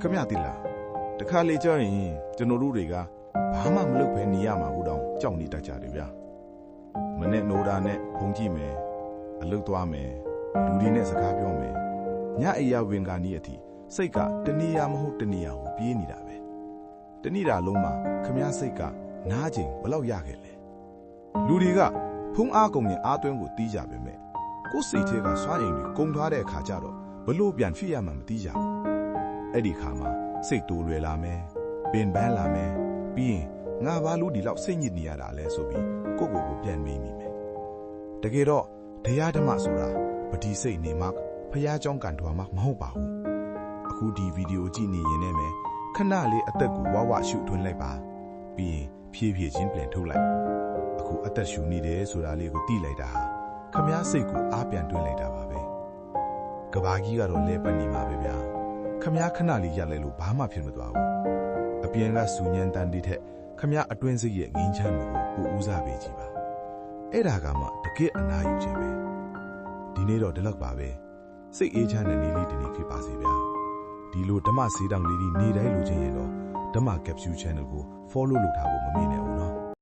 ခမရတိလားတခါလေကြောရင်ကျွန်တော်တို့တွေကဘာမှမလုပ်ဘဲနေရမှာဘူးတောင်ကြောက်နေတတ်ကြတယ်ဗျာမနဲ့နိုးတာနဲ့ဖုန်ကြည့်မယ်အလုပ်သွားမယ်လူတွေနဲ့စကားပြောမယ်ညအိယာဝင်ကာနီးအထိစိတ်ကတနေရာမဟုတ်တနေရာကိုပြေးနေတာပဲတနေ့တာလုံးမှာခမရစိတ်ကနားချိန်ဘလောက်ရခဲ့လဲလူတွေကဖုံးအားကုန်ရင်အားသွင်းကိုတီးကြပဲမဲ့ကိုယ်စိတ်ထဲကစွမ်းအင်တွေကုန်သွားတဲ့အခါကျတော့ဘလို့ပြန်ဖြစ်ရမှမသိကြဘူးအဲ့ဒီခါမှာစိတ်တူလွယ်လာမယ်ပင်ပန်းလာမယ်ပြီးရင်ငါဘာလို့ဒီလောက်စိတ်ညစ်နေရတာလဲဆိုပြီးကိုပြန်မေးမိမယ်တကယ်တော့တရားဓမ္မဆိုတာပတိစိတ်နေမှဖះเจ้าကန်တော်မှမဟုတ်ပါဘူးအခုဒီဗီဒီယိုကြည့်နေရင်လည်းမယ်ခဏလေးအသက်ကိုဝဝရှုထွင်းလိုက်ပါပြီးရင်ဖြည်းဖြည်းချင်းပြန်ထုတ်လိုက်အခုအသက်ရှူနေတယ်ဆိုတာလေးကိုသိလိုက်တာခမည်းစိတ်ကိုအားပြန်တွင်းလိုက်တာပါပဲကဘာကြီးကတော့လဲပတ်နေမှာပဲဗျာခမည်းခဏလေးရက်လိုက်လို့ဘာမှဖြစ်မသွားဘူးအပြင်ကစူညံတန်တီးထက်ခမည်းအတွင်းစိတ်ရဲ့ငင်းချမ်းမှုကိုပိုဦးစားပေးကြည့်ပါအဲ့ဒါကမှတကယ့်အနာယူခြင်းပဲဒီနေ့တော့ဒီလောက်ပါပဲစိတ်အေးချမ်းတဲ့နေ့လေးတစ်နေ့ဖြစ်ပါစေဗျာဒီလိုဓမ္မစေတောင်လေးနေတိုင်းလိုချင်ရင်တော့ဓမ္မ Capsule Channel ကို follow လုပ်ထားဖို့မမေ့နဲ့ဦးနော်